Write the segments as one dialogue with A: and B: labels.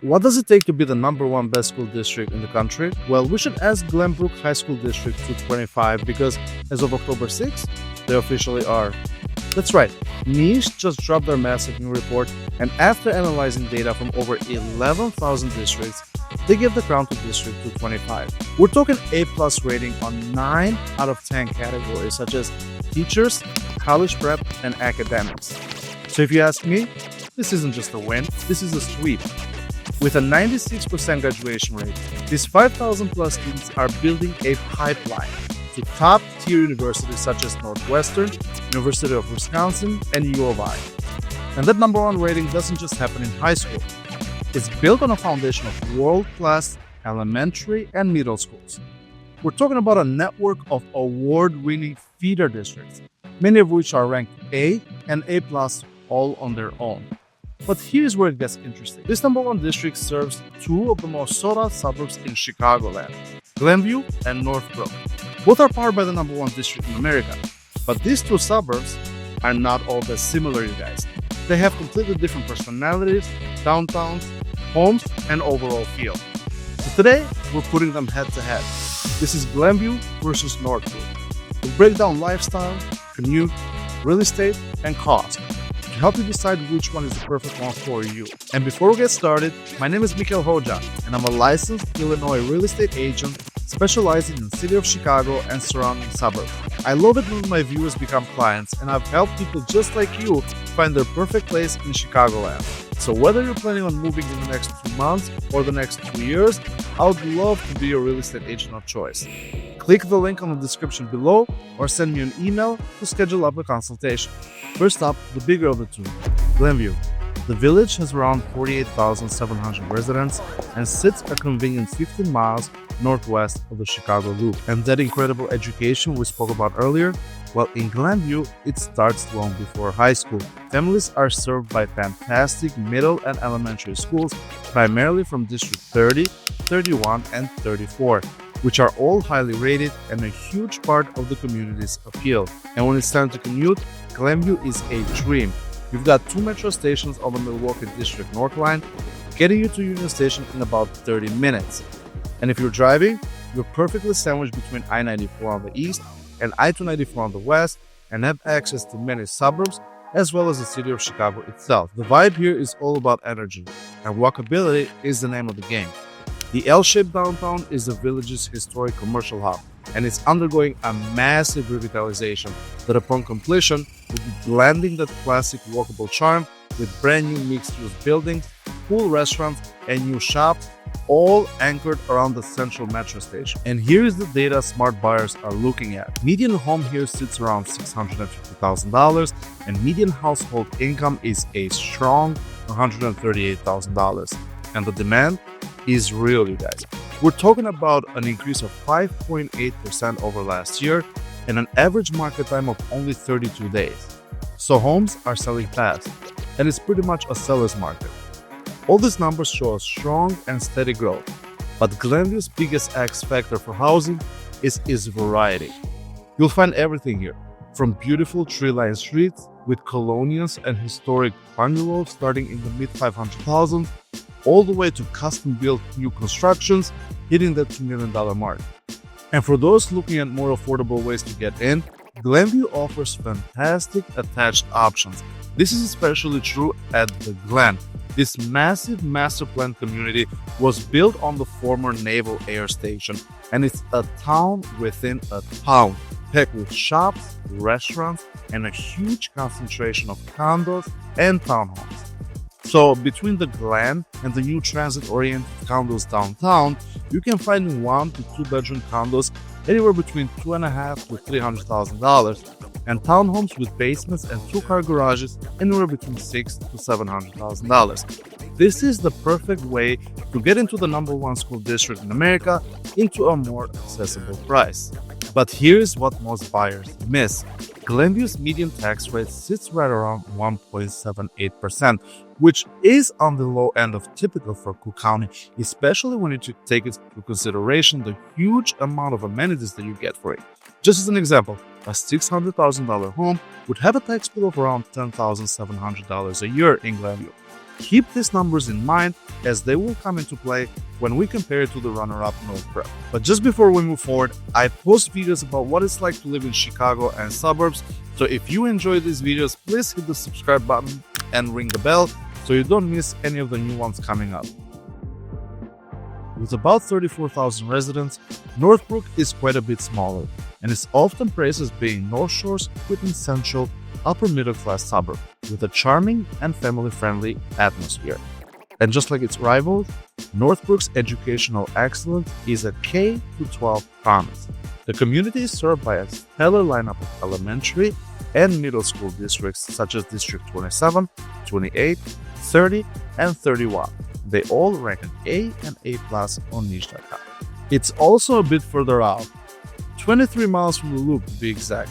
A: What does it take to be the #1 best school district in the country? Well, we should ask Glenbrook High School District 225 because as of October 6th, they officially are. That's right, Niche just dropped their massive new report, and after analyzing data from over 11,000 districts, they give the crown to District 225. We're talking A+ rating on 9 out of 10 categories such as teachers, college prep, and academics. So if you ask me, this isn't just a win, this is a sweep. With a 96% graduation rate, these 5,000 plus students are building a pipeline to top-tier universities such as Northwestern, University of Wisconsin, and U of I. And that #1 rating doesn't just happen in high school. It's built on a foundation of world-class elementary and middle schools. We're talking about a network of award-winning feeder districts, many of which are ranked A and A+ all on their own. But here's where it gets interesting. This #1 district serves two of the most sought-out suburbs in Chicagoland, Glenview and Northbrook. Both are powered by the #1 district in America. But these two suburbs are not all that similar, you guys. They have completely different personalities, downtowns, homes, and overall feel. So today, we're putting them head to head. This is Glenview versus Northbrook. We'll break down lifestyle, commute, real estate, and cost to help you decide which one is the perfect one for you. And before we get started, my name is Mikhail Hoja, and I'm a licensed Illinois real estate agent specializing in the city of Chicago and surrounding suburbs. I love it when my viewers become clients, and I've helped people just like you find their perfect place in Chicagoland. So whether you're planning on moving in the next 2 months or the next 2 years, I would love to be your real estate agent of choice. Click the link on the description below or send me an email to schedule up a consultation. First up, the bigger of the two, Glenview. The village has around 48,700 residents and sits a convenient 15 miles northwest of the Chicago Loop. And that incredible education we spoke about earlier, well, in Glenview, it starts long before high school. Families are served by fantastic middle and elementary schools, primarily from District 30, 31, and 34, which are all highly rated and a huge part of the community's appeal. And when it's time to commute, Glenview is a dream. You've got 2 metro stations on the Milwaukee District North Line, getting you to Union Station in about 30 minutes. And if you're driving, you're perfectly sandwiched between I-94 on the east and I-294 on the west, and have access to many suburbs as well as the city of Chicago itself. The vibe here is all about energy, and walkability is the name of the game. The L-shaped downtown is the village's historic commercial hub, and it's undergoing a massive revitalization that upon completion will be blending that classic walkable charm with brand new mixed-use buildings, cool restaurants, and new shops, all anchored around the central metro station. And here is the data smart buyers are looking at. Median home here sits around $650,000, and median household income is a strong $138,000. And the demand is real, you guys. We're talking about an increase of 5.8% over last year and an average market time of only 32 days. So homes are selling fast, and it's pretty much a seller's market. All these numbers show a strong and steady growth, but Glenview's biggest X factor for housing is its variety. You'll find everything here, from beautiful tree-lined streets with colonials and historic bungalows starting in the mid-500,000s, all the way to custom-built new constructions hitting the $2 million mark. And for those looking at more affordable ways to get in, Glenview offers fantastic attached options. This is especially true at the Glen. This massive master plan community was built on the former Naval Air Station, and it's a town within a town, packed with shops, restaurants, and a huge concentration of condos and townhomes. So between the Glen and the new transit-oriented condos downtown, you can find 1 to 2 bedroom condos anywhere between $250,000 to $300,000, and townhomes with basements and 2-car garages anywhere between $600,000 to $700,000. This is the perfect way to get into the #1 school district in America into a more accessible price. But here's what most buyers miss. Glenview's median tax rate sits right around 1.78%, which is on the low end of typical for Cook County, especially when you take into consideration the huge amount of amenities that you get for it. Just as an example, a $600,000 home would have a tax bill of around $10,700 a year in Glenview. Keep these numbers in mind as they will come into play when we compare it to the runner-up Northbrook. But just before we move forward, I post videos about what it's like to live in Chicago and suburbs. So if you enjoy these videos, please hit the subscribe button and ring the bell so you don't miss any of the new ones coming up. With about 34,000 residents, Northbrook is quite a bit smaller and is often praised as being North Shore's quintessential upper middle class suburb with a charming and family-friendly atmosphere. And just like its rivals, Northbrook's educational excellence is a K-12 promise. The community is served by a stellar lineup of elementary and middle school districts such as District 27, 28, 30, and 31. They all rank an A and A+ on niche.com. It's also a bit further out, 23 miles from the Loop to be exact,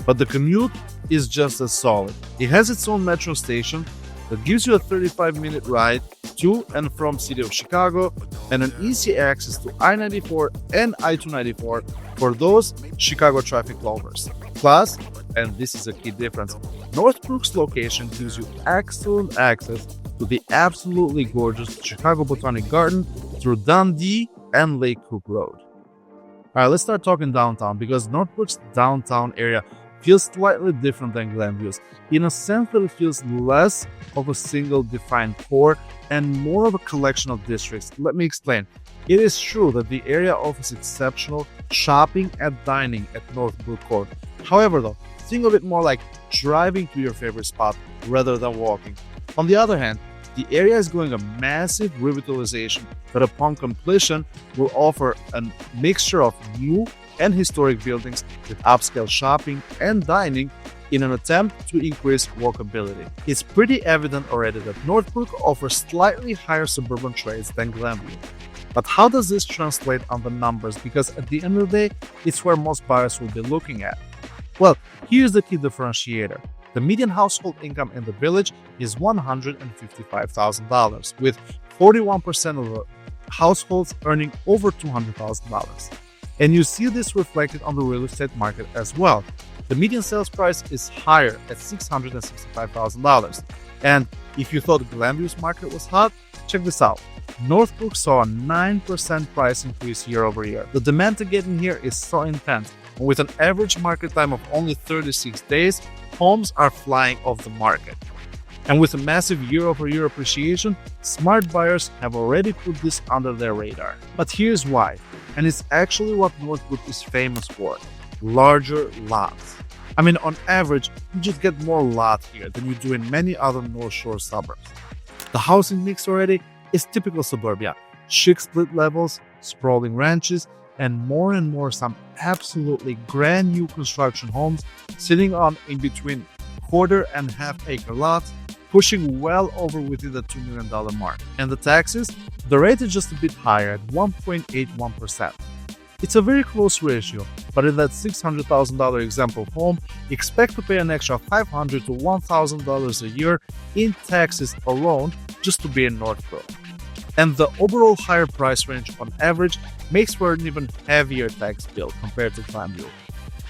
A: but the commute is just as solid. It has its own metro station that gives you a 35-minute ride to and from city of Chicago and an easy access to I-94 and I-294 for those Chicago traffic lovers. Plus, and this is a key difference, Northbrook's location gives you excellent access to the absolutely gorgeous Chicago Botanic Garden through Dundee and Lake Cook Road. Alright, let's start talking downtown because Northbrook's downtown area feels slightly different than Glenview's, in a sense that it feels less of a single defined core and more of a collection of districts. Let me explain. It is true that the area offers exceptional shopping and dining at Northbrook Court. However, though, think of it more like driving to your favorite spot rather than walking. On the other hand, the area is going a massive revitalization that upon completion will offer a mixture of new and historic buildings with upscale shopping and dining in an attempt to increase walkability. It's pretty evident already that Northbrook offers slightly higher suburban trades than Glenview. But how does this translate on the numbers? Because at the end of the day, it's where most buyers will be looking at. Well, here's the key differentiator. The median household income in the village is $155,000, with 41% of the households earning over $200,000. And you see this reflected on the real estate market as well. The median sales price is higher at $665,000. And if you thought Glenview's market was hot, check this out. Northbrook saw a 9% price increase year over year. The demand to get in here is so intense, and with an average market time of only 36 days, homes are flying off the market. And with a massive year-over-year appreciation, smart buyers have already put this under their radar. But here's why, and it's actually what Northbrook is famous for: larger lots. I mean, on average, you just get more lot here than you do in many other North Shore suburbs. The housing mix already is typical suburbia: chic split levels, sprawling ranches, and more some absolutely brand new construction homes sitting on in between quarter and half-acre lots, pushing well over within the $2 million mark. And the taxes? The rate is just a bit higher at 1.81%. It's a very close ratio, but in that $600,000 example home, expect to pay an extra $500 to $1,000 a year in taxes alone just to be in Northbrook. And the overall higher price range on average makes for an even heavier tax bill compared to Glenview.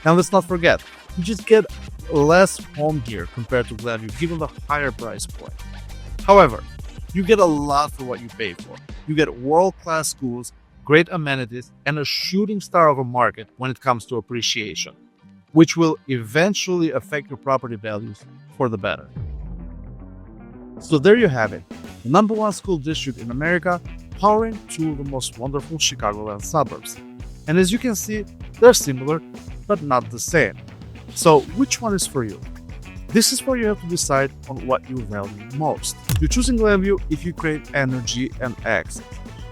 A: And let's not forget, you just get less home here compared to Glenview given the higher price point. However, you get a lot for what you pay for. You get world-class schools, great amenities, and a shooting star of a market when it comes to appreciation, which will eventually affect your property values for the better. So there you have it. The #1 school district in America, powering two of the most wonderful Chicagoland suburbs. And as you can see, they're similar, but not the same. So which one is for you? This is where you have to decide on what you value most. You're choosing Glenview if you crave energy and access.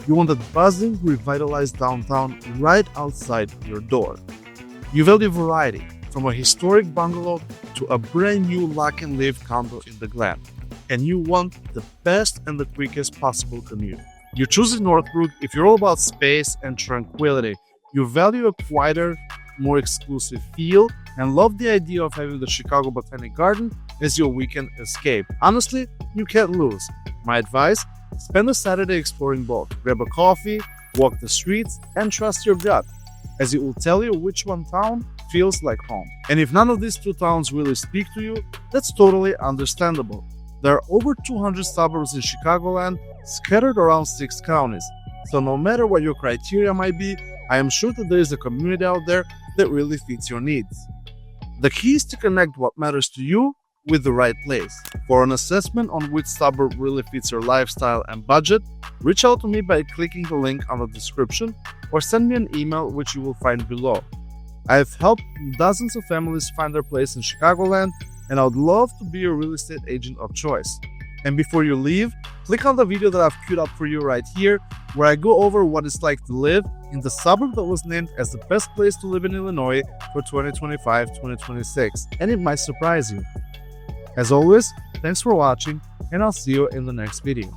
A: You want that buzzing, revitalized downtown right outside your door. You value variety, from a historic bungalow to a brand new lock-and-live condo in the Glen. And you want the best and the quickest possible commute. You're choosing Northbrook if you're all about space and tranquility. You value a quieter, more exclusive feel and love the idea of having the Chicago Botanic Garden as your weekend escape. Honestly, you can't lose. My advice: spend a Saturday exploring both. Grab a coffee, walk the streets, and trust your gut, as it will tell you which one town feels like home. And if none of these two towns really speak to you, that's totally understandable. There are over 200 suburbs in Chicagoland, scattered around 6 counties. So no matter what your criteria might be, I am sure that there is a community out there that really fits your needs. The key is to connect what matters to you with the right place. For an assessment on which suburb really fits your lifestyle and budget, reach out to me by clicking the link on the description or send me an email, which you will find below. I have helped dozens of families find their place in Chicagoland, and I would love to be your real estate agent of choice. And before you leave, click on the video that I've queued up for you right here, where I go over what it's like to live in the suburb that was named as the best place to live in Illinois for 2025-2026, and it might surprise you. As always, thanks for watching, and I'll see you in the next video.